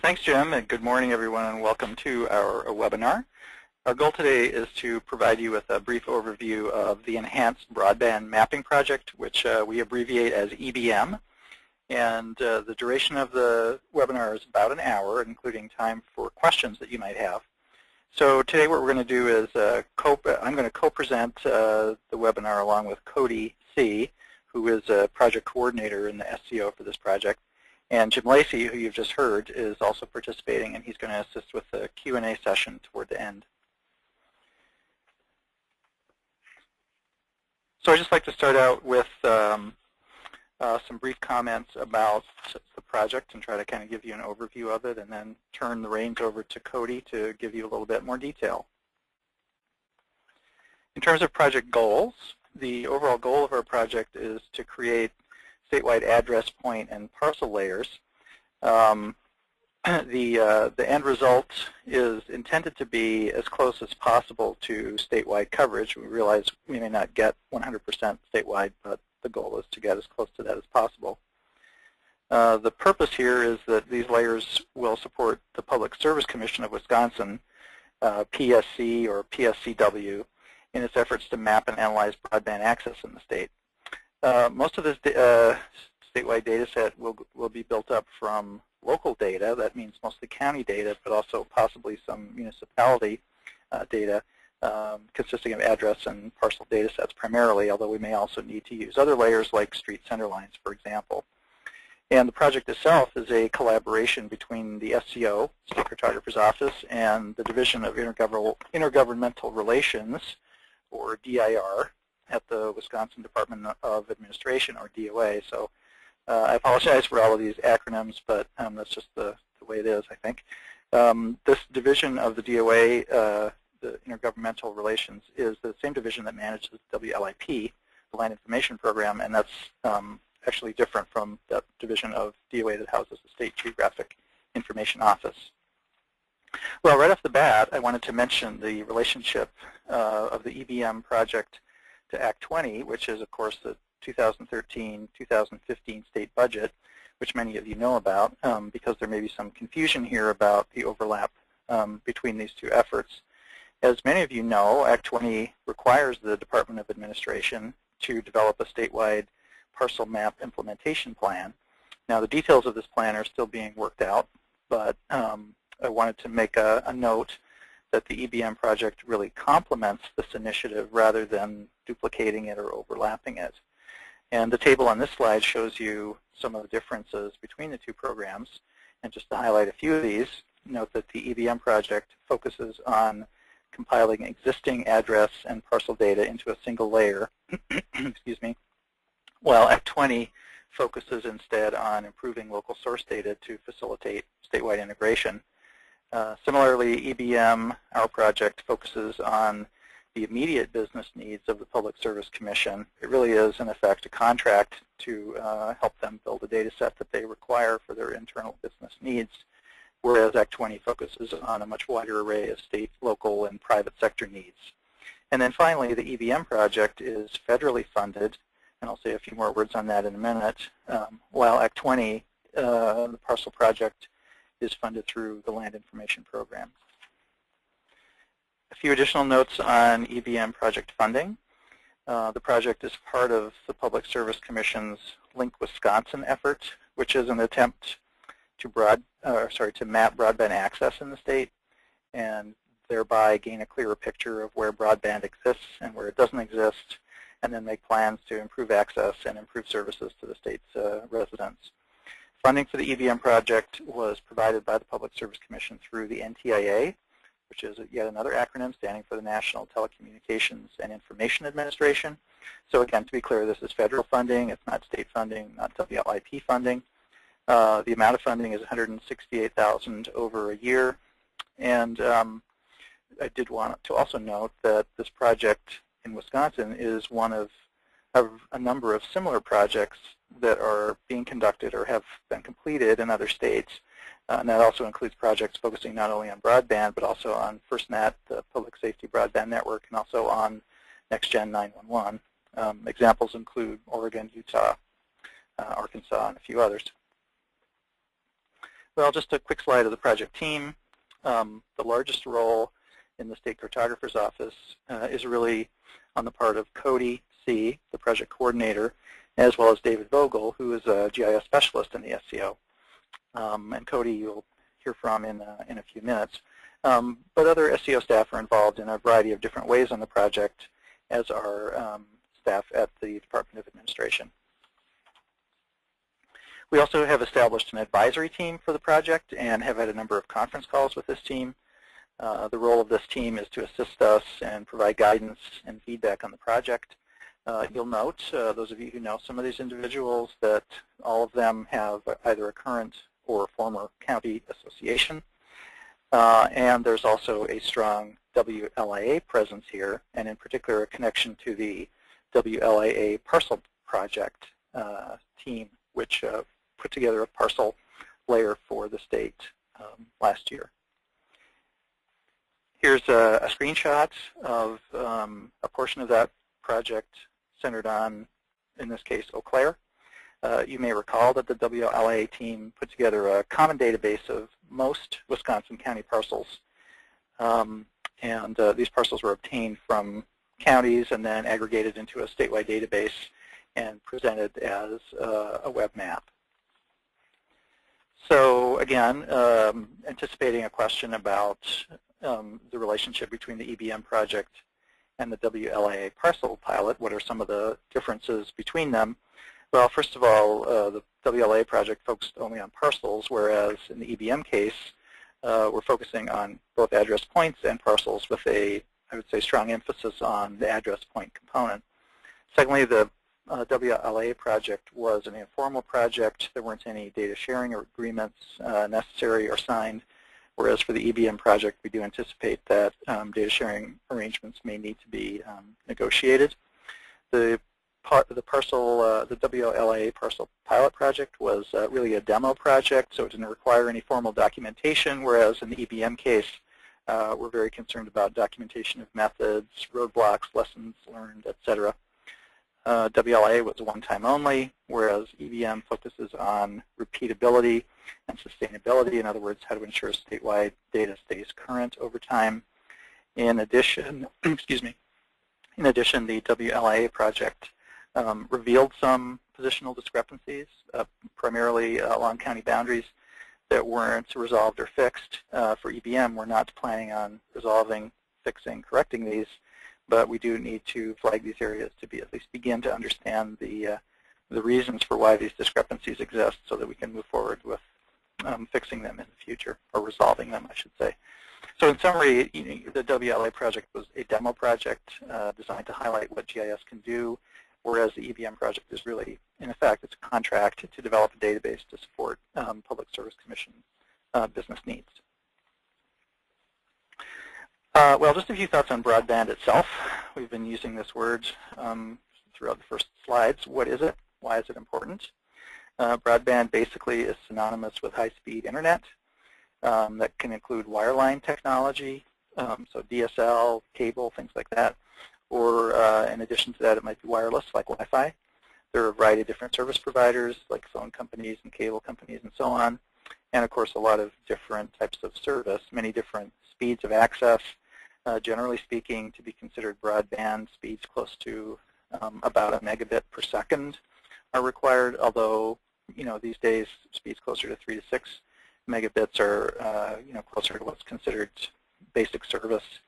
Thanks, Jim, and good morning, everyone, and welcome to our webinar. Our goal today is to provide you with a brief overview of the Enhanced Broadband Mapping Project, which we abbreviate as EBM. And the duration of the webinar is about an hour, including time for questions that you might have. So today what we're going to do is I'm going to co-present the webinar along with Cody C., who is a project coordinator in the SCO for this project. And Jim Lacey, who you've just heard, is also participating, and he's going to assist with the Q&A session toward the end. So I'd just like to start out with some brief comments about the project and try to kind of give you an overview of it, and then turn the reins over to Cody to give you a little bit more detail. In terms of project goals, the overall goal of our project is to create statewide address point and parcel layers. The end result is intended to be as close as possible to statewide coverage. We realize we may not get 100% statewide, but the goal is to get as close to that as possible. The purpose here is that these layers will support the Public Service Commission of Wisconsin, PSC or PSCW, in its efforts to map and analyze broadband access in the state. Most of this statewide data set will be built up from local data. That means mostly county data, but also possibly some municipality data consisting of address and parcel data sets primarily, although we may also need to use other layers like street center lines, for example. And the project itself is a collaboration between the SCO, State Cartographer's Office, and the Division of Intergovernmental Relations, or DIR, at the Wisconsin Department of Administration, or DOA. So I apologize for all of these acronyms, but that's just the way it is, I think. This division of the DOA, the Intergovernmental Relations, is the same division that manages WLIP, the Land Information Program, and that's actually different from that division of DOA that houses the State Geographic Information Office. Well, right off the bat, I wanted to mention the relationship of the EBM project to Act 20, which is, of course, the 2013-2015 state budget, which many of you know about, because there may be some confusion here about the overlap between these two efforts. As many of you know, Act 20 requires the Department of Administration to develop a statewide parcel map implementation plan. Now, the details of this plan are still being worked out, but I wanted to make a note that the EBM project really complements this initiative rather than duplicating it or overlapping it. And the table on this slide shows you some of the differences between the two programs. And just to highlight a few of these, note that the EBM project focuses on compiling existing address and parcel data into a single layer, excuse me, while Act 20 focuses instead on improving local source data to facilitate statewide integration. Similarly, EBM, our project, focuses on the immediate business needs of the Public Service Commission. It really is, in effect, a contract to help them build a data set that they require for their internal business needs, whereas Act 20 focuses on a much wider array of state, local, and private sector needs. And then finally, the EBM project is federally funded, and I'll say a few more words on that in a minute, while Act 20, the Parcel project, is funded through the Land Information Program. A few additional notes on EBM project funding. The project is part of the Public Service Commission's LinkWISCONSIN effort, which is an attempt to map broadband access in the state and thereby gain a clearer picture of where broadband exists and where it doesn't exist, and then make plans to improve access and improve services to the state's residents. Funding for the EBM project was provided by the Public Service Commission through the NTIA, which is yet another acronym standing for the National Telecommunications and Information Administration. So again, to be clear, this is federal funding. It's not state funding, not WLIP funding. The amount of funding is $168,000 over a year. And I did want to also note that this project in Wisconsin is one of a number of similar projects that are being conducted or have been completed in other states. And that also includes projects focusing not only on broadband, but also on FirstNet, the Public Safety Broadband Network, and also on NextGen 911. Examples include Oregon, Utah, Arkansas, and a few others. Well, just a quick slide of the project team. The largest role in the State Cartographer's office is really on the part of Cody C., the project coordinator, as well as David Vogel, who is a GIS specialist in the SCO. And Cody you'll hear from in a few minutes. But other SCO staff are involved in a variety of different ways on the project, as are staff at the Department of Administration. We also have established an advisory team for the project and have had a number of conference calls with this team. The role of this team is to assist us and provide guidance and feedback on the project. You'll note, those of you who know some of these individuals, that all of them have either a current or former county association. And there's also a strong WLIA presence here, and in particular a connection to the WLIA Parcel project team, which put together a parcel layer for the state last year. Here's a screenshot of a portion of that project centered on, in this case, Eau Claire. You may recall that the WLIA team put together a common database of most Wisconsin county parcels. These parcels were obtained from counties and then aggregated into a statewide database and presented as a web map. So again, anticipating a question about the relationship between the EBM project and the WLIA parcel pilot, what are some of the differences between them? Well, first of all, the WLIA project focused only on parcels, whereas in the EBM case, we're focusing on both address points and parcels with a, I would say, strong emphasis on the address point component. Secondly, the WLIA project was an informal project. There weren't any data sharing or agreements necessary or signed, whereas for the EBM project, we do anticipate that data sharing arrangements may need to be negotiated. The WLIA parcel pilot project was really a demo project, so it didn't require any formal documentation, whereas in the EBM case, we're very concerned about documentation of methods, roadblocks, lessons learned, etc. WLIA was a one-time only, whereas EBM focuses on repeatability and sustainability. In other words, how to ensure statewide data stays current over time. In addition, excuse me, in addition, the WLIA project revealed some positional discrepancies, primarily along county boundaries, that weren't resolved or fixed. For EBM, we're not planning on resolving, fixing, correcting these, but we do need to flag these areas to be at least begin to understand the reasons for why these discrepancies exist, so that we can move forward with fixing them in the future, or resolving them, I should say. So in summary, the WLIA project was a demo project designed to highlight what GIS can do, whereas the EBM project is really, in effect, it's a contract to develop a database to support Public Service Commission business needs. Well, just a few thoughts on broadband itself. We've been using this word throughout the first slides. What is it? Why is it important? Broadband basically is synonymous with high-speed internet. That can include wireline technology, so DSL, cable, things like that. Or in addition to that, it might be wireless, like Wi-Fi. There are a variety of different service providers, like phone companies and cable companies and so on. And of course, a lot of different types of service, many different speeds of access. Generally speaking, to be considered broadband, speeds close to about a megabit per second are required, although these days speeds closer to 3 to 6 megabits are closer to what's considered basic service.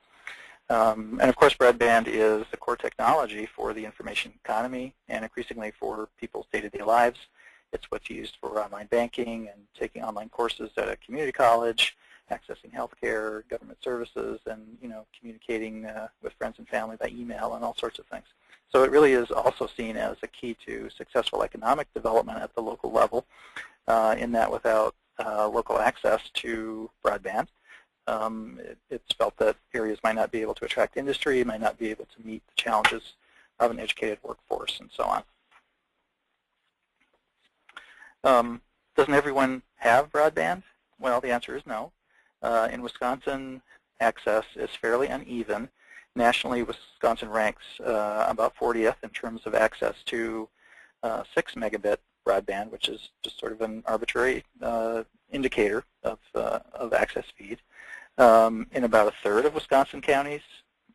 And of course, broadband is the core technology for the information economy and increasingly for people's day-to-day lives. It's what's used for online banking and taking online courses at a community college, accessing healthcare, government services, and communicating with friends and family by email and all sorts of things. So it really is also seen as a key to successful economic development at the local level, in that without local access to broadband, it's felt that areas might not be able to attract industry, might not be able to meet the challenges of an educated workforce, and so on. Doesn't everyone have broadband? Well, the answer is no. In Wisconsin, access is fairly uneven. Nationally, Wisconsin ranks about 40th in terms of access to 6 megabit broadband, which is just sort of an arbitrary indicator of access speed. In about a third of Wisconsin counties,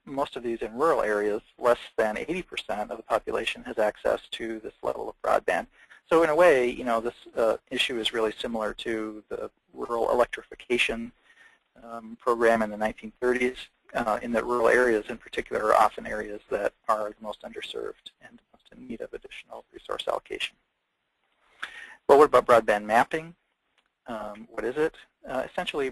most of these in rural areas, less than 80% of the population has access to this level of broadband. So in a way, this issue is really similar to the rural electrification program in the 1930s, in that rural areas in particular are often areas that are the most underserved and most in need of additional resource allocation. Well, what about broadband mapping? What is it? Essentially,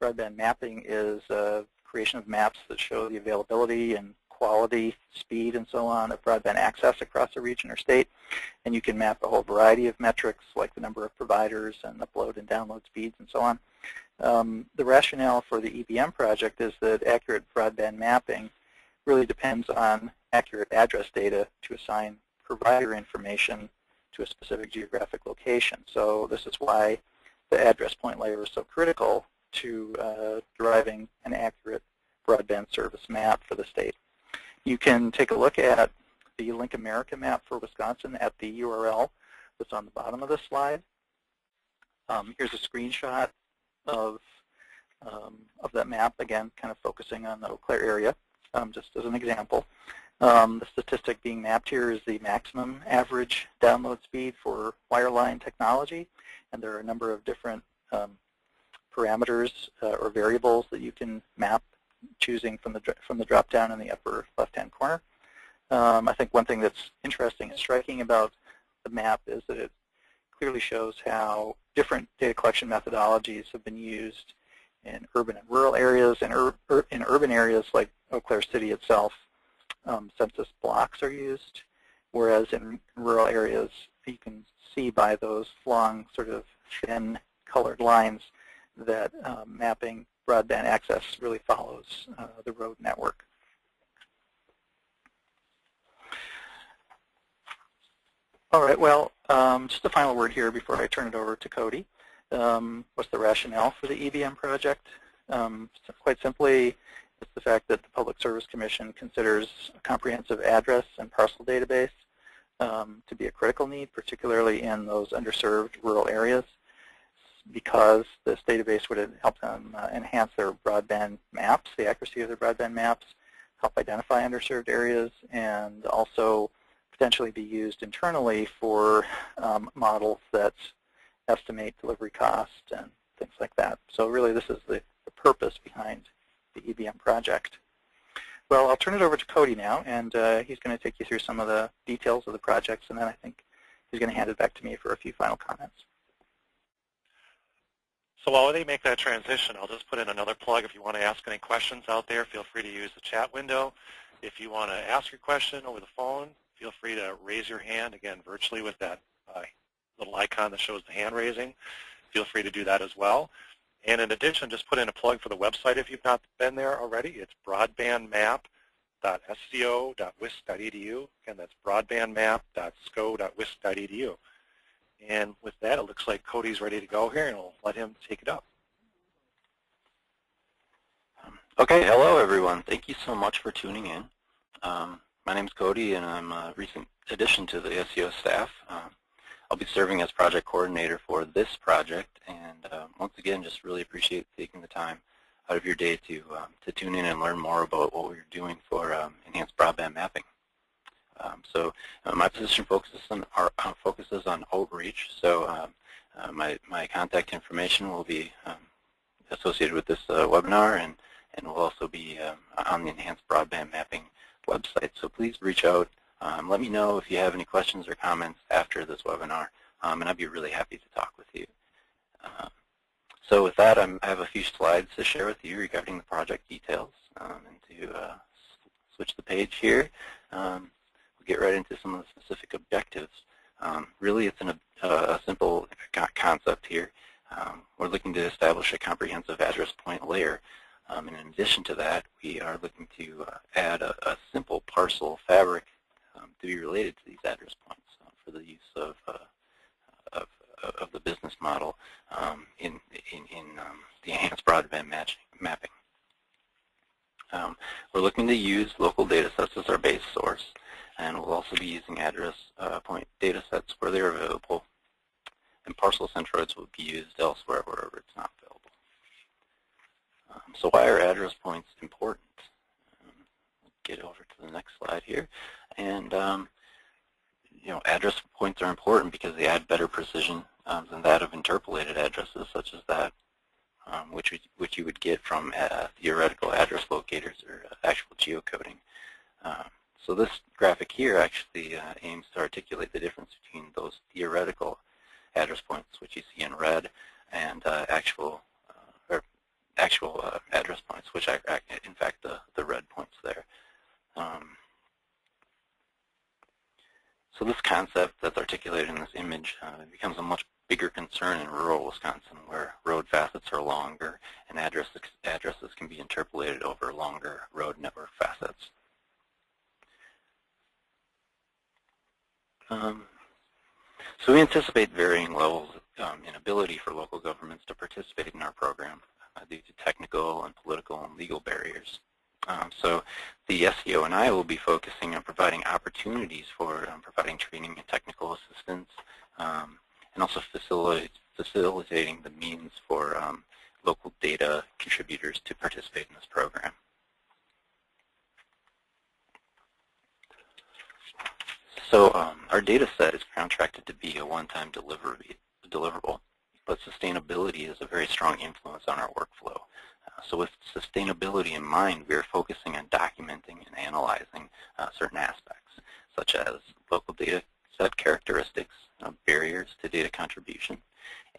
broadband mapping is a creation of maps that show the availability and quality, speed, and so on of broadband access across a region or state. And you can map a whole variety of metrics like the number of providers and upload and download speeds and so on. The rationale for the EBM project is that accurate broadband mapping really depends on accurate address data to assign provider information to a specific geographic location. So this is why the address point layer is so critical to deriving an accurate broadband service map for the state. You can take a look at the Link America map for Wisconsin at the URL that's on the bottom of this slide. Here's a screenshot of that map, again, kind of focusing on the Eau Claire area, just as an example. The statistic being mapped here is the maximum average download speed for wireline technology, and there are a number of different parameters or variables that you can map, choosing from the drop-down in the upper left-hand corner. I think one thing that's interesting and striking about the map is that it clearly shows how different data collection methodologies have been used in urban and rural areas. In urban areas like Eau Claire City itself, census blocks are used, whereas in rural areas, you can see by those long, sort of thin colored lines that mapping broadband access really follows the road network. All right, well, just a final word here before I turn it over to Cody. What's the rationale for the EBM project? So quite simply, it's the fact that the Public Service Commission considers a comprehensive address and parcel database to be a critical need, particularly in those underserved rural areas, because this database would help them enhance their broadband maps, the accuracy of their broadband maps, help identify underserved areas, and also potentially be used internally for models that estimate delivery cost and things like that. So really this is the purpose behind the EBM project. Well, I'll turn it over to Cody now, and he's going to take you through some of the details of the projects, and then I think he's going to hand it back to me for a few final comments. So while they make that transition, I'll just put in another plug. If you want to ask any questions out there, feel free to use the chat window. If you want to ask your question over the phone, feel free to raise your hand, again, virtually with that little icon that shows the hand raising. Feel free to do that as well. And in addition, just put in a plug for the website if you've not been there already. It's broadbandmap.sco.wisc.edu. Again, that's broadbandmap.sco.wisc.edu. And with that, it looks like Cody's ready to go here, and I'll let him take it up. Okay, hello everyone. Thank you so much for tuning in. My name's Cody, and I'm a recent addition to the SEO staff. I'll be serving as project coordinator for this project, and once again, just really appreciate taking the time out of your day to tune in and learn more about what we're doing for enhanced broadband mapping. So my position focuses on outreach. So my contact information will be associated with this webinar, and will also be on the enhanced broadband mapping website. So please reach out. Let me know if you have any questions or comments after this webinar, and I'd be really happy to talk with you. So with that, I have a few slides to share with you regarding the project details. And to switch the page here, we'll get right into some of the specific objectives. Really, it's a simple concept here. We're looking to establish a comprehensive address point layer. And in addition to that, we are looking to add a simple parcel fabric to be related to these address points for the use of the business model in the enhanced broadband mapping. We're looking to use local data sets as our base source, and we'll also be using address point data sets where they're available and parcel centroids will be used elsewhere wherever it's not available. So why are address points important? Get over to the next slide here. And address points are important because they add better precision than that of interpolated addresses, such as that which you would get from theoretical address locators or actual geocoding. So this graphic here actually aims to articulate the difference between those theoretical address points, which you see in red, and actual address points, which are in fact the red points there. So this concept that's articulated in this image becomes a much bigger concern in rural Wisconsin, where road facets are longer and addresses can be interpolated over longer road network facets. So we anticipate varying levels in ability for local governments to participate in our program due to technical and political and legal barriers. So the SCO and I will be focusing on providing opportunities for providing training and technical assistance, and also facilitating the means for local data contributors to participate in this program. So our data set is contracted to be a one-time deliverable, but sustainability is a very strong influence on our workflow. So with sustainability in mind, we are focusing on documenting and analyzing certain aspects, such as local data set characteristics, barriers to data contribution,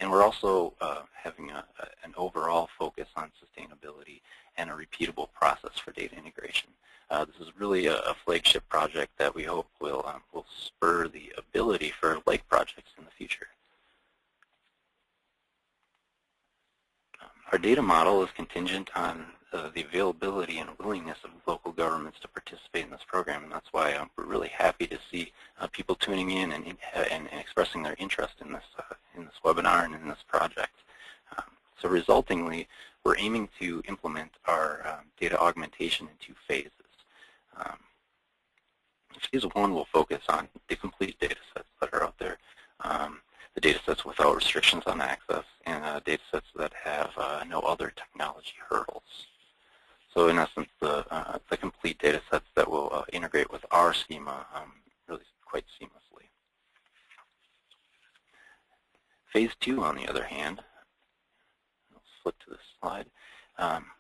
and we're also having an overall focus on sustainability and a repeatable process for data integration. This is really a flagship project that we hope will spur the ability for like projects in the future. Our data model is contingent on the availability and willingness of local governments to participate in this program, and that's why we're really happy to see people tuning in and expressing their interest in this webinar and in this project. So resultingly, we're aiming to implement our data augmentation in 2 phases. Phase 1 will focus on the complete data sets that are out there, the data sets without restrictions on access, and data sets that have no other technology hurdles. So in essence, the complete data sets that will integrate with our schema really quite seamlessly. Phase 2, on the other hand, let's flip to this slide,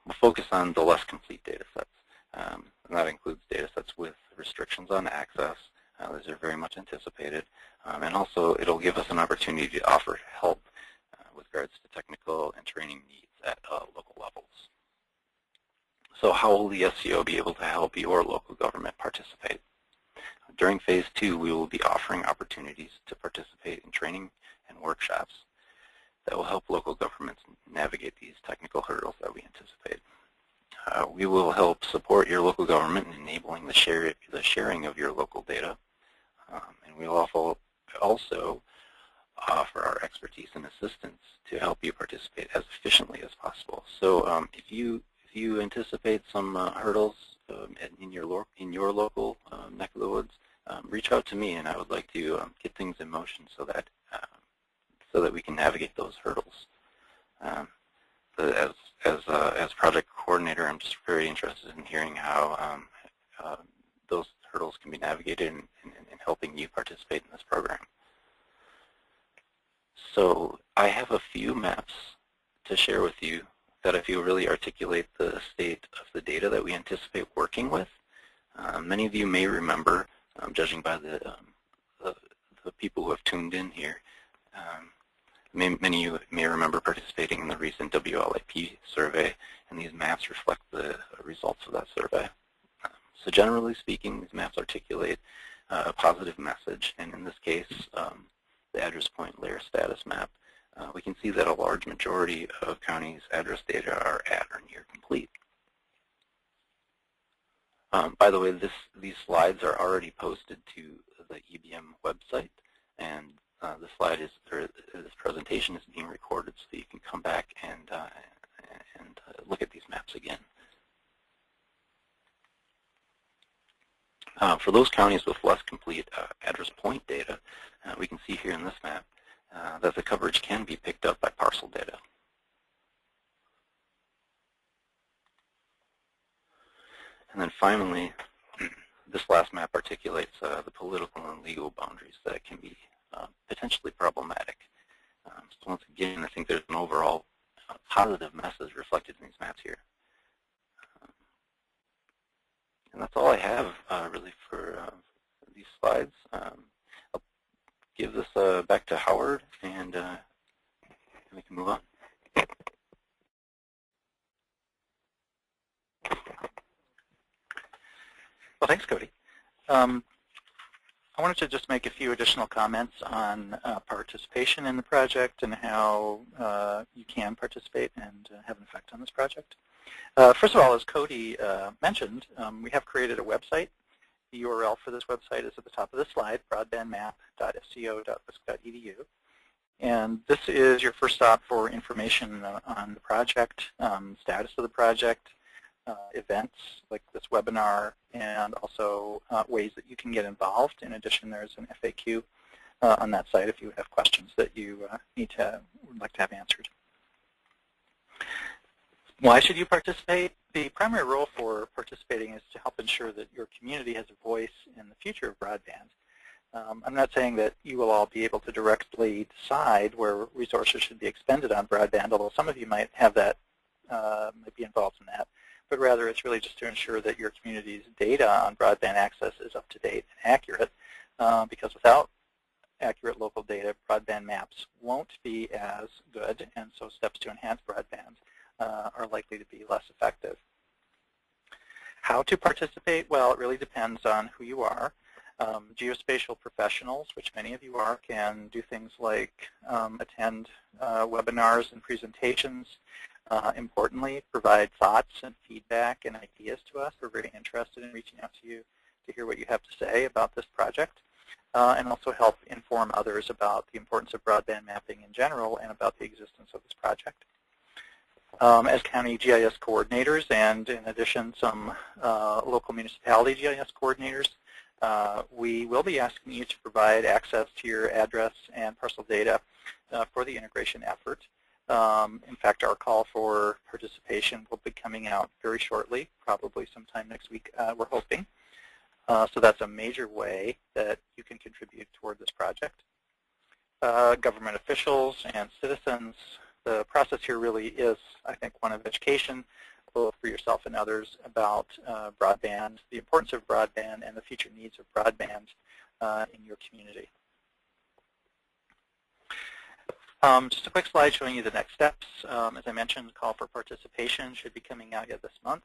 will focus on the less complete data sets. And that includes data sets with restrictions on access. Those are very much anticipated. And also, it'll give us an opportunity to offer help with regards to technical and training needs at local levels. So how will the SCO be able to help your local government participate? During Phase 2, we will be offering opportunities to participate in training and workshops that will help local governments navigate these technical hurdles that we anticipate. We will help support your local government in enabling the sharing of your local data. And we will also offer our expertise and assistance to help you participate as efficiently as possible. So if you anticipate some hurdles in your local neck of the woods, reach out to me, and I would like to get things in motion so that we can navigate those hurdles. As project coordinator, I'm just very interested in hearing how those hurdles can be navigated and helping you participate in this program. So I have a few maps to share with you that I feel really articulate the state of the data that we anticipate working with. Many of you may remember, judging by the people who have tuned in here, many of you may remember participating in the recent WLIA survey, and these maps reflect the results of that survey. So generally speaking, these maps articulate a positive message, and in this case, the address point layer status map, we can see that a large majority of counties' address data are at or near complete. By the way, these slides are already posted to the EBM website, and this presentation is being recorded, so you can come back and look at these maps again. For those counties with less complete address point data, we can see here in this map that the coverage can be picked up by parcel data. And then finally, this last map articulates the political and legal boundaries that can be potentially problematic. So once again, I think there's an overall positive message reflected in these maps here. And that's all I have really for these slides. I'll give this back to Howard, and we can move on. Well, thanks, Cody. I wanted to just make a few additional comments on participation in the project and how you can participate and have an effect on this project. First of all, as Cody mentioned, we have created a website. The URL for this website is at the top of the slide, broadbandmap.sco.wisc.edu. And this is your first stop for information on the project, status of the project, events like this webinar, and also ways that you can get involved. In addition, there's an FAQ on that site if you have questions that you would like to have answered. Why should you participate? The primary role for participating is to help ensure that your community has a voice in the future of broadband. I'm not saying that you will all be able to directly decide where resources should be expended on broadband, although some of you might have that, might be involved in that. But rather, it's really just to ensure that your community's data on broadband access is up to date and accurate, because without accurate local data, broadband maps won't be as good, and so steps to enhance broadband are likely to be less effective. How to participate? Well, it really depends on who you are. Geospatial professionals, which many of you are, can do things like attend webinars and presentations. Importantly, provide thoughts and feedback and ideas to us. We're very interested in reaching out to you to hear what you have to say about this project, and also help inform others about the importance of broadband mapping in general and about the existence of this project. As county GIS coordinators, and in addition some local municipality GIS coordinators, we will be asking you to provide access to your address and parcel data for the integration effort. In fact, our call for participation will be coming out very shortly, probably sometime next week, we're hoping. So that's a major way that you can contribute toward this project. Government officials and citizens, the process here really is, I think, one of education, both for yourself and others, about broadband, the importance of broadband, and the future needs of broadband in your community. Just a quick slide showing you the next steps. As I mentioned, the call for participation should be coming out yet this month.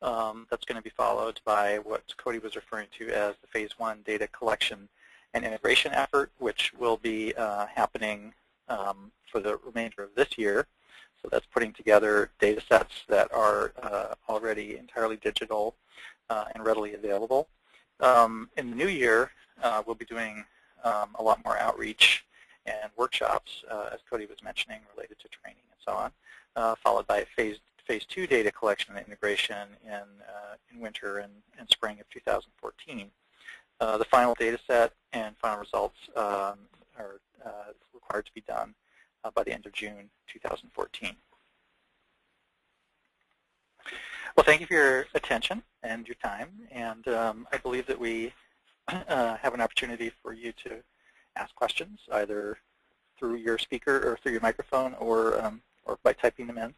That's going to be followed by what Cody was referring to as the Phase 1 data collection and integration effort, which will be happening for the remainder of this year. So that's putting together data sets that are already entirely digital and readily available. In the new year, we'll be doing a lot more outreach and workshops, as Cody was mentioning, related to training and so on, followed by phase 2 data collection and integration in winter and spring of 2014. The final data set and final results are required to be done by the end of June 2014. Well, thank you for your attention and your time, and I believe that we have an opportunity for you to ask questions, either through your speaker or through your microphone, or by typing them in.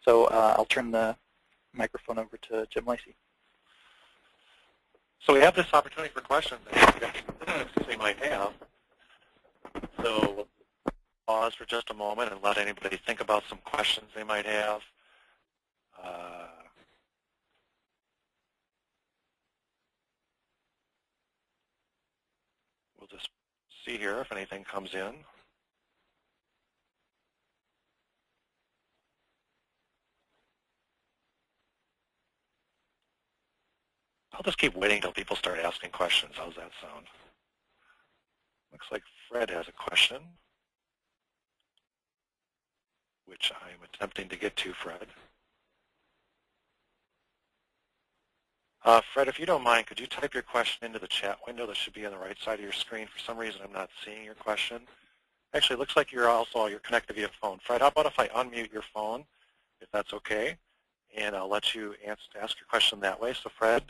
So I'll turn the microphone over to Jim Lacey. So we have this opportunity for questions that you might have. So pause for just a moment and let anybody think about some questions they might have. We'll just see here if anything comes in. I'll just keep waiting until people start asking questions. How's that sound? Looks like Fred has a question, which I'm attempting to get to, Fred. Fred, if you don't mind, could you type your question into the chat window that should be on the right side of your screen? For some reason, I'm not seeing your question. Actually, it looks like you're connected via phone. Fred, how about if I unmute your phone, if that's okay, and I'll let you ask your question that way. So Fred,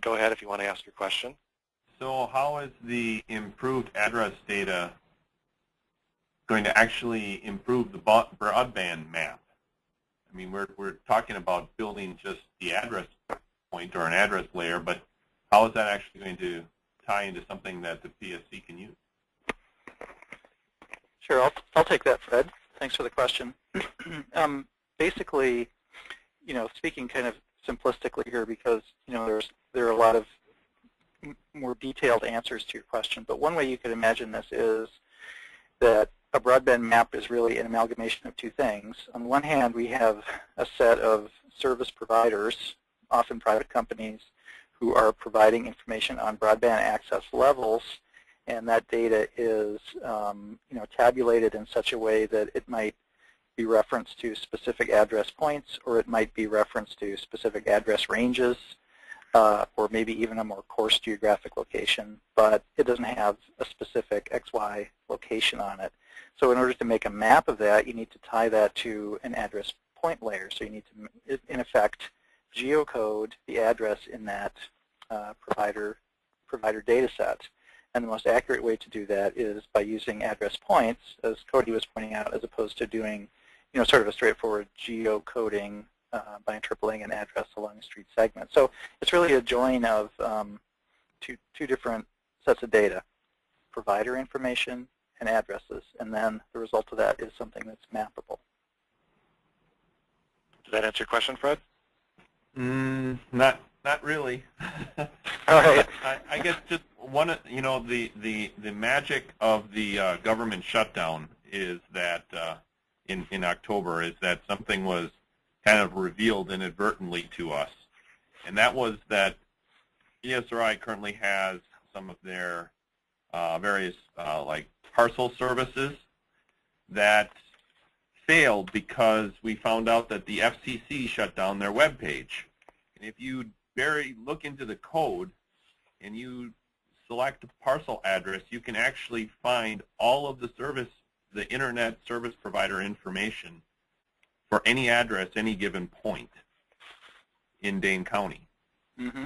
go ahead if you want to ask your question. So how is the improved address data going to actually improve the broadband map? I mean, we're talking about building just the address point or an address layer, but how is that actually going to tie into something that the PSC can use? Sure, I'll take that, Fred. Thanks for the question. Basically, speaking kind of simplistically here, because there are a lot of more detailed answers to your question. But one way you could imagine this is that a broadband map is really an amalgamation of two things. On one hand, we have a set of service providers, often private companies, who are providing information on broadband access levels, and that data is tabulated in such a way that it might be referenced to specific address points, or it might be referenced to specific address ranges, or maybe even a more coarse geographic location, but it doesn't have a specific XY location on it. So in order to make a map of that, you need to tie that to an address point layer. So you need to, in effect, geocode the address in that provider data set. And the most accurate way to do that is by using address points, as Cody was pointing out, as opposed to doing sort of a straightforward geocoding by interpolating an address along a street segment. So it's really a join of two different sets of data, provider information and addresses, and then the result of that is something that's mappable. Does that answer your question, Fred? Not really. All right. I guess just one, the magic of the government shutdown is that in October is that something was kind of revealed inadvertently to us, and that was that ESRI currently has some of their various like Parcel services that failed because we found out that the FCC shut down their web page. And if you look into the code and you select a Parcel address, you can actually find all of the internet service provider information for any address, any given point in Dane County. Mm-hmm.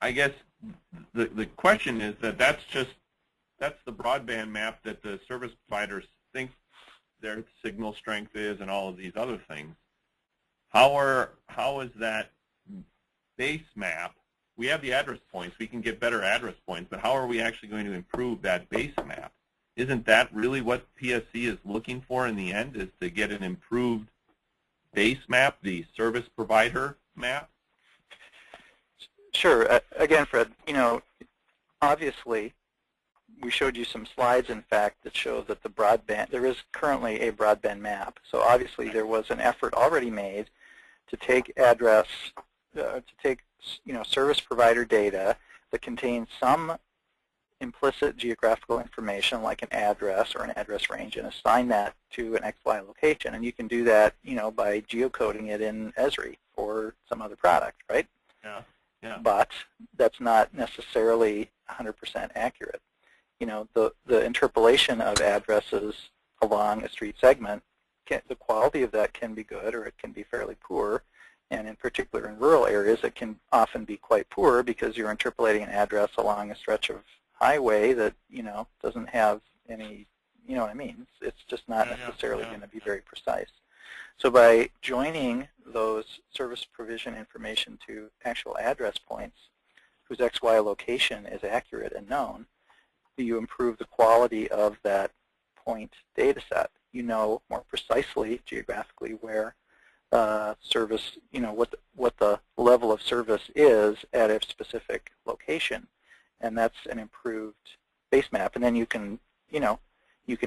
I guess the question is that's the broadband map that the service providers think their signal strength is and all of these other things. How is that base map? We have the address points. We can get better address points, but how are we actually going to improve that base map? Isn't that really what PSC is looking for in the end, is to get an improved base map, the service provider map? Sure. Again, Fred, obviously, we showed you some slides, in fact, that show that there is currently a broadband map. So obviously, there was an effort already made to take service provider data that contains some implicit geographical information, like an address or an address range, and assign that to an XY location. And you can do that, by geocoding it in Esri or some other product, right? Yeah. Yeah. But that's not necessarily 100% accurate. The interpolation of addresses along a street segment, the quality of that can be good or it can be fairly poor. And in particular in rural areas, it can often be quite poor because you're interpolating an address along a stretch of highway that, doesn't have any, you know what I mean? It's just not necessarily going to be very precise. So by joining those service provision information to actual address points whose XY location is accurate and known, you improve the quality of that point data set. You know more precisely geographically where service, what the level of service is at a specific location. And that's an improved base map. And then you can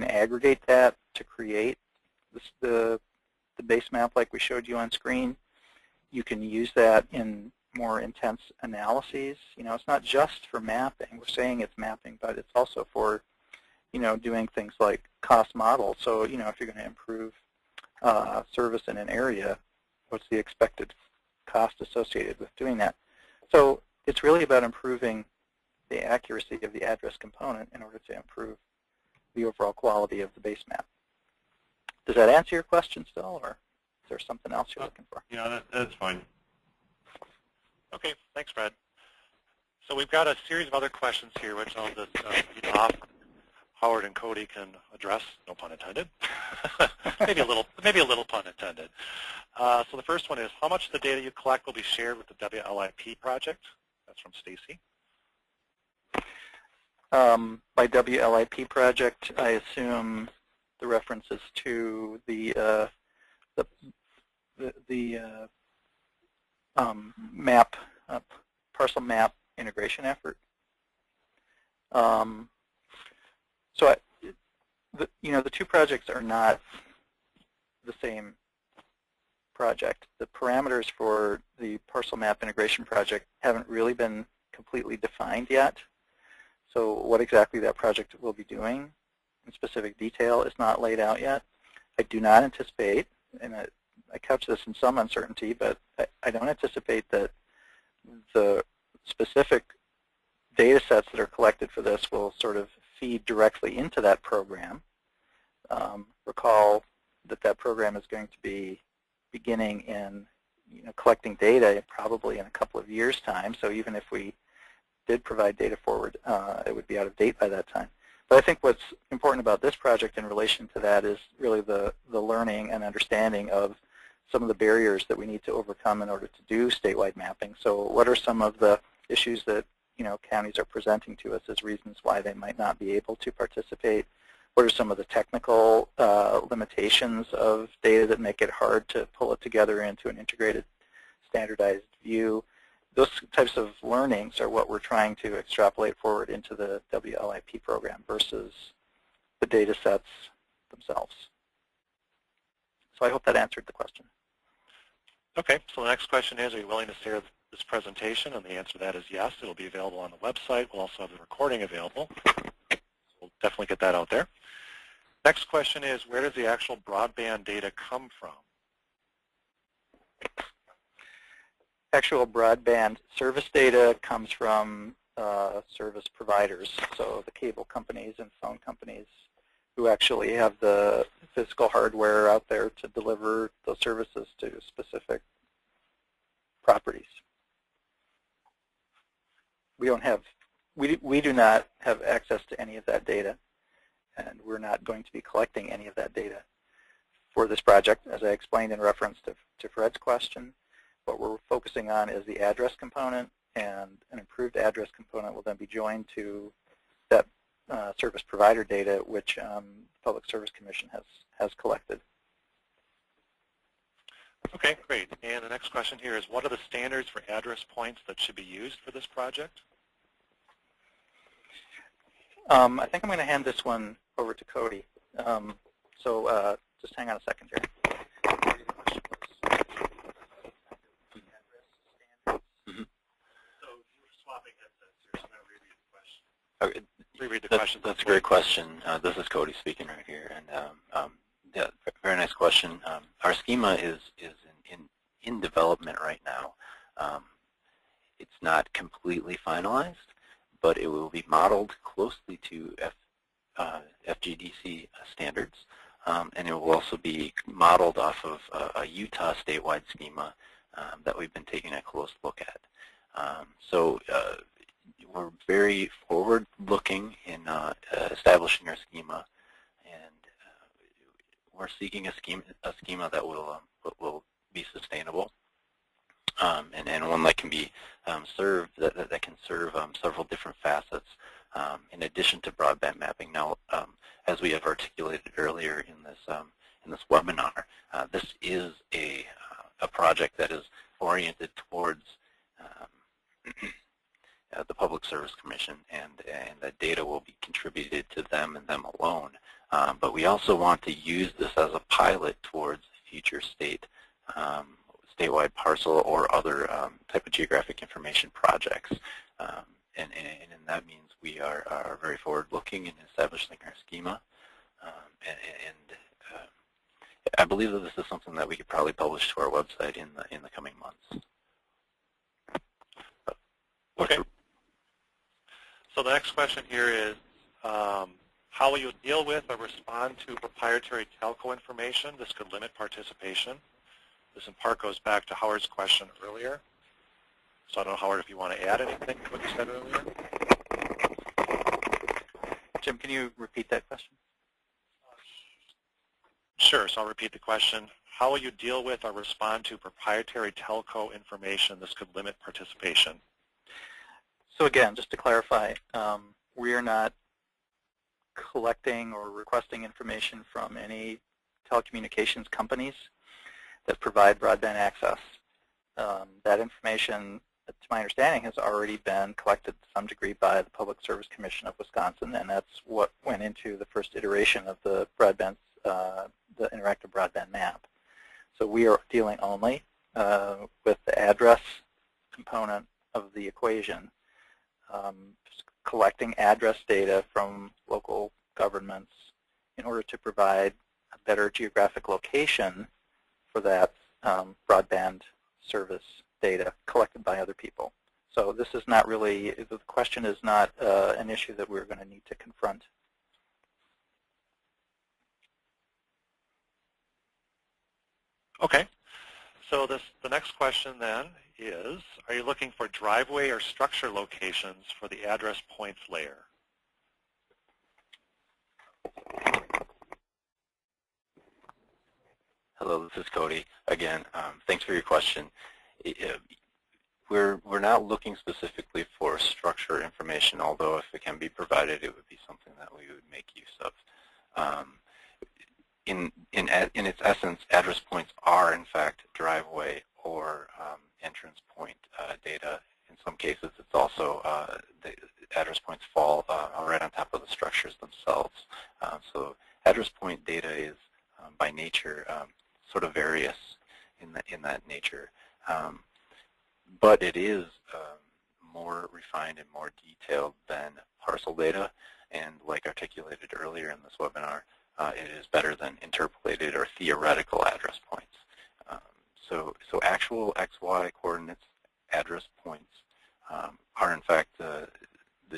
aggregate that to create the base map like we showed you on screen. You can use that in more intense analyses. It's not just for mapping. We're saying it's mapping, but it's also for, doing things like cost models. So, if you're going to improve service in an area, what's the expected cost associated with doing that? So it's really about improving the accuracy of the address component in order to improve the overall quality of the base map. Does that answer your question still, or is there something else you're looking for? Yeah, that's fine. Okay, thanks, Fred. So we've got a series of other questions here, which I'll just read off. Howard and Cody can address, no pun intended. maybe a little pun intended. So the first one is, how much of the data you collect will be shared with the WLIP project? That's from Stacy. By WLIP project, I assume the references to the map, parcel map integration effort. So the two projects are not the same project. The parameters for the parcel map integration project haven't really been completely defined yet. So what exactly that project will be doing in specific detail is not laid out yet. I do not anticipate, and I couch this in some uncertainty, but I don't anticipate that the specific data sets that are collected for this will sort of feed directly into that program. Recall that that program is going to be beginning in collecting data probably in a couple of years' time. So even if we did provide data forward, it would be out of date by that time. But I think what's important about this project in relation to that is really the learning and understanding of some of the barriers that we need to overcome in order to do statewide mapping. So what are some of the issues that counties are presenting to us as reasons why they might not be able to participate? What are some of the technical limitations of data that make it hard to pull it together into an integrated, standardized view? Those types of learnings are what we're trying to extrapolate forward into the WLIP program versus the data sets themselves. So I hope that answered the question. Okay, so the next question is, are you willing to share this presentation? And the answer to that is yes. It'll be available on the website. We'll also have the recording available. We'll definitely get that out there. Next question is, where does the actual broadband data come from? Actual broadband service data comes from service providers, so the cable companies and phone companies who actually have the physical hardware out there to deliver those services to specific properties. We do not have access to any of that data, and we're not going to be collecting any of that data for this project. As I explained in reference to Fred's question, what we're focusing on is the address component, and an improved address component will then be joined to that service provider data, which the Public Service Commission has collected. Okay, great. And the next question here is, what are the standards for address points that should be used for this project? I think I'm going to hand this one over to Cody. So just hang on a second here. Okay. Reread the question. That's a great question. This is Cody speaking right here, and yeah, very nice question. Our schema is in development right now. It's not completely finalized, but it will be modeled closely to FGDC standards, and it will also be modeled off of a Utah statewide schema that we've been taking a close look at. So we're very forward-looking in establishing our schema, and we're seeking a schema that will be sustainable, and one that can be served that can serve several different facets in addition to broadband mapping. Now, as we have articulated earlier in this webinar, this is a project that is oriented towards the Public Service Commission, and that data will be contributed to them and them alone. But we also want to use this as a pilot towards future statewide parcel or other type of geographic information projects. And that means we are very forward-looking in establishing our schema. I believe that this is something that we could probably publish to our website in the coming months. Okay. the next question here is, how will you deal with or respond to proprietary telco information? This could limit participation. This in part goes back to Howard's question earlier. So I don't know, Howard, if you want to add anything to what you said earlier. Jim, can you repeat that question? Sure, so I'll repeat the question. How will you deal with or respond to proprietary telco information? This could limit participation. So again, just to clarify, we are not collecting or requesting information from any telecommunications companies that provide broadband access. That information, to my understanding, has already been collected to some degree by the Public Service Commission of Wisconsin, and that's what went into the first iteration of the broadband, the interactive broadband map. So we are dealing only with the address component of the equation, just collecting address data from local governments in order to provide a better geographic location for that broadband service data collected by other people. So this is not really, the question is not an issue that we're going to need to confront. Okay. So the next question then is, are you looking for driveway or structure locations for the address points layer? Hello, this is Cody. Again, thanks for your question. We're not looking specifically for structure information, although if it can be provided, it would be something that we would make use of. In its essence, address points are in fact driveway or entrance point data. In some cases, it's also the address points fall right on top of the structures themselves. So address point data is by nature sort of various in that nature, but it is more refined and more detailed than parcel data, and like articulated earlier in this webinar, it is better than interpolated or theoretical address points. So actual XY coordinates, address points, are in fact the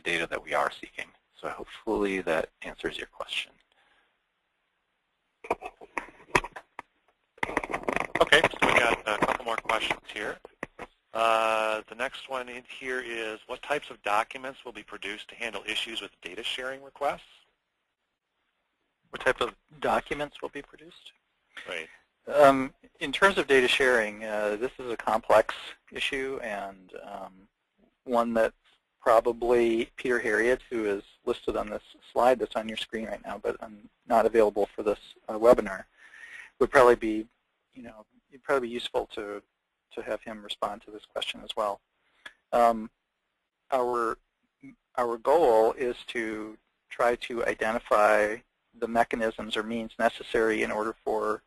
data that we are seeking. So hopefully that answers your question. Okay, so we got a couple more questions here. The next one in here is, what types of documents will be produced to handle issues with data sharing requests? What type of documents will be produced? Right. In terms of data sharing, this is a complex issue, and one that probably Peter Harriet, who is listed on this slide that's on your screen right now, but not available for this webinar, would probably be, it'd probably be useful to have him respond to this question as well. Our goal is to try to identify the mechanisms or means necessary in order for,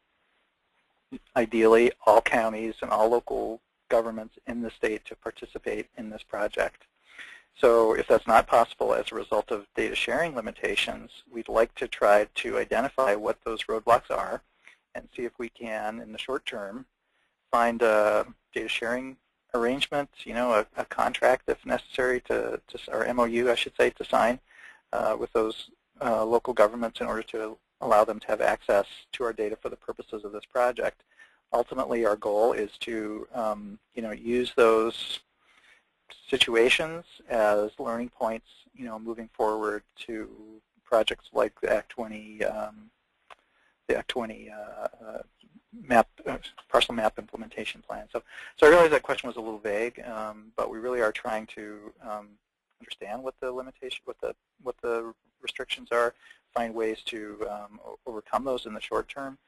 ideally, all counties and all local governments in the state to participate in this project. So if that's not possible as a result of data sharing limitations, we'd like to try to identify what those roadblocks are and see if we can, in the short term, find a data sharing arrangement, a contract if necessary or MOU, I should say, to sign with those local governments in order to allow them to have access to our data for the purposes of this project. Ultimately, our goal is to, use those situations as learning points, moving forward to projects like the Act 20, parcel map implementation plan. So I realize that question was a little vague, but we really are trying to understand what the limitation, what the restrictions are, find ways to overcome those in the short term,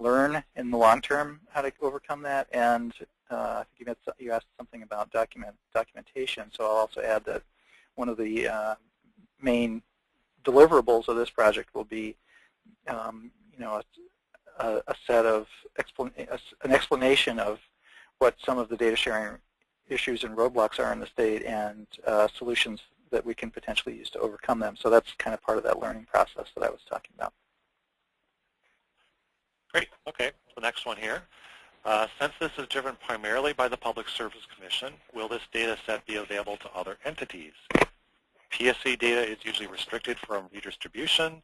learn in the long term how to overcome that, and I think you asked something about documentation. So I'll also add that one of the main deliverables of this project will be, a set of an explanation of what some of the data sharing issues and roadblocks are in the state, and solutions that we can potentially use to overcome them. So that's kind of part of that learning process that I was talking about. Great. Okay. The next one here. Since this is driven primarily by the Public Service Commission, will this data set be available to other entities? PSC data is usually restricted from redistribution.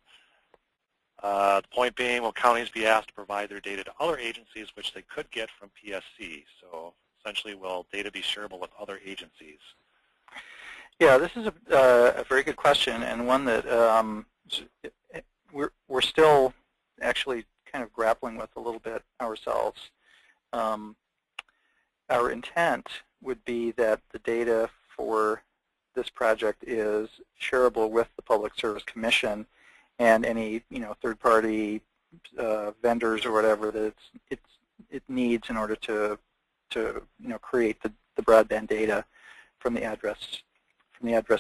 The point being, will counties be asked to provide their data to other agencies which they could get from PSC? So essentially, will data be shareable with other agencies? Yeah, this is a very good question, and one that we're still actually kind of grappling with a little bit ourselves. Our intent would be that the data for this project is shareable with the Public Service Commission and any third-party vendors or whatever that it needs in order to create the broadband data from the address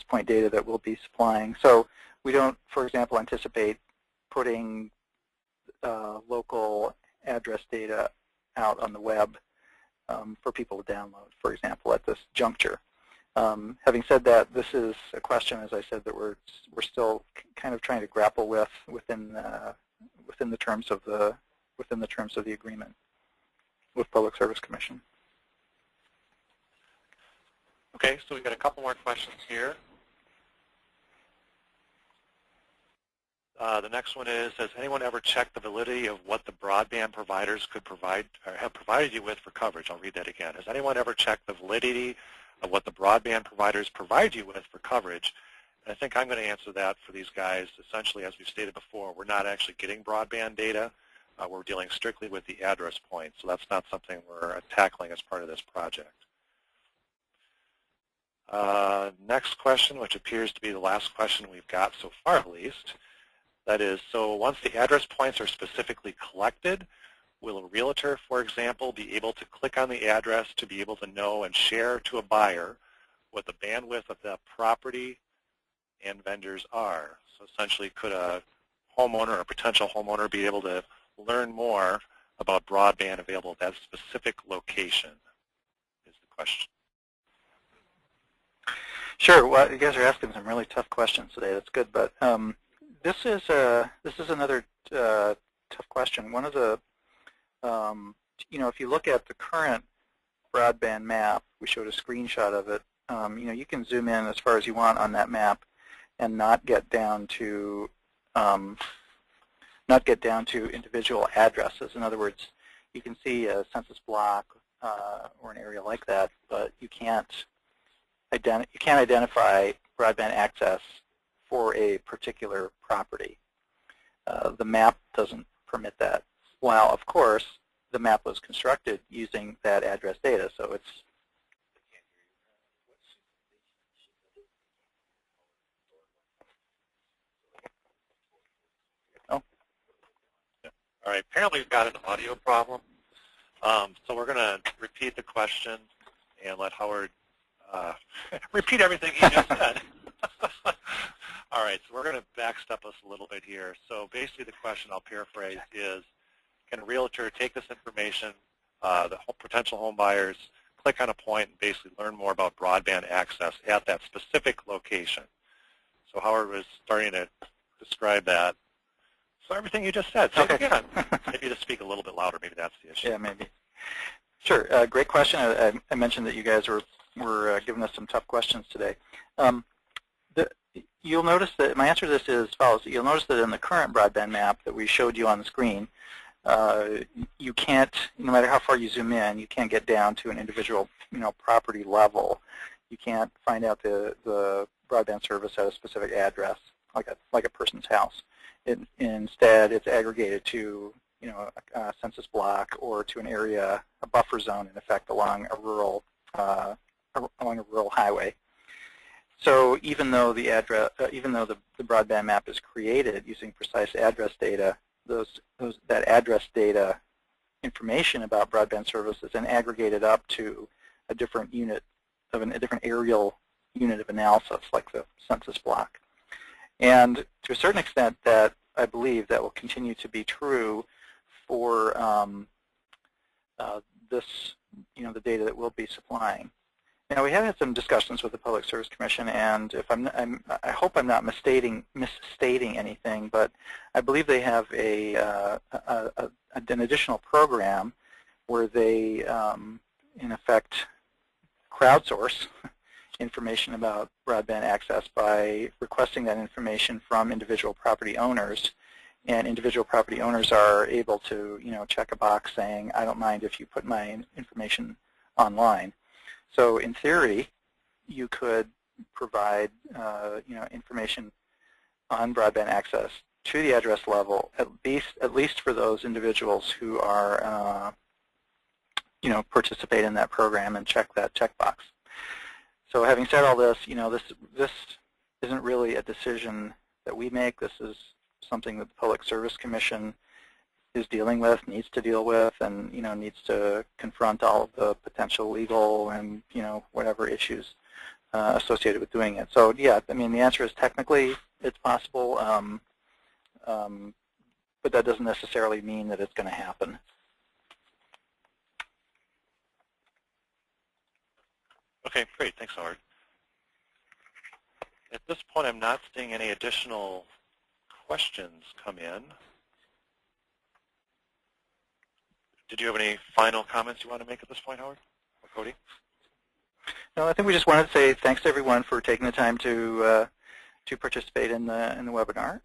point data that we'll be supplying. So we don't, for example, anticipate putting local address data out on the web for people to download, for example, at this juncture. Having said that, this is a question, as I said, that we're still kind of trying to grapple with within the terms of the agreement with Public Service Commission. Okay, so we've got a couple more questions here. The next one is, has anyone ever checked the validity of what the broadband providers could provide or have provided you with for coverage? I'll read that again. Has anyone ever checked the validity of what the broadband providers provide you with for coverage? And I think I'm going to answer that for these guys. Essentially, as we've stated before, we're not actually getting broadband data. We're dealing strictly with the address point, so that's not something we're tackling as part of this project. Next question, which appears to be the last question we've got so far at least. That is, so once the address points are specifically collected, will a realtor, for example, be able to click on the address to be able to know and share to a buyer what the bandwidth of that property and vendors are? So essentially, could a homeowner or potential homeowner be able to learn more about broadband available at that specific location, is the question. Sure. Well, you guys are asking some really tough questions today. That's good, but this is another tough question. One of the, if you look at the current broadband map, we showed a screenshot of it. You can zoom in as far as you want on that map, and not get down to individual addresses. In other words, you can see a census block or an area like that, but you can't identify broadband access for a particular property. The map doesn't permit that. While, of course, the map was constructed using that address data, so it's. Oh. All right. Apparently, we've got an audio problem, so we're going to repeat the question and let Howard repeat everything he just said. All right, so we're going to backstep us a little bit here. So basically the question, I'll paraphrase, is can a realtor take this information, the potential home buyers, click on a point and basically learn more about broadband access at that specific location? So Howard was starting to describe that. So everything you just said, say it again. Maybe to speak a little bit louder, maybe that's the issue. Yeah, maybe. Sure, great question. I mentioned that you guys were giving us some tough questions today. You'll notice that my answer to this is as follows. You'll notice that in the current broadband map that we showed you on the screen, you can't, no matter how far you zoom in, you can't get down to an individual, property level. You can't find out the broadband service at a specific address, like a person's house. Instead, it's aggregated to, a census block or to an area, a buffer zone, in effect, along a rural highway. So even though the broadband map is created using precise address data, that address data information about broadband services and aggregated up to a different different aerial unit of analysis, like the census block. And to a certain extent, that I believe that will continue to be true for this, the data that we'll be supplying. Now, we have had some discussions with the Public Service Commission, and I hope I'm not misstating anything, but I believe they have an additional program where they, in effect, crowdsource information about broadband access by requesting that information from individual property owners. And individual property owners are able to, check a box saying, I don't mind if you put my information online. So in theory, you could provide, information on broadband access to the address level, at least for those individuals who are, participate in that program and check that checkbox. So having said all this, this isn't really a decision that we make. This is something that the Public Service Commission is dealing with, needs to deal with, and needs to confront all of the potential legal and whatever issues associated with doing it. So yeah, I mean the answer is technically it's possible, but that doesn't necessarily mean that it's going to happen. Okay, great. Thanks, Howard. At this point, I'm not seeing any additional questions come in. Did you have any final comments you want to make at this point, Howard or Cody? No, I think we just wanted to say thanks to everyone for taking the time to participate in the webinar.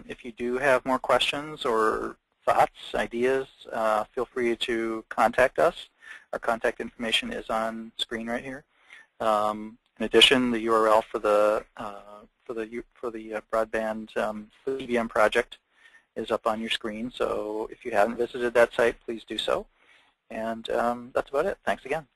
If you do have more questions or thoughts, ideas, feel free to contact us. Our contact information is on screen right here. In addition, the URL for the broadband EBM project is up on your screen. So if you haven't visited that site, please do so. And that's about it. Thanks again.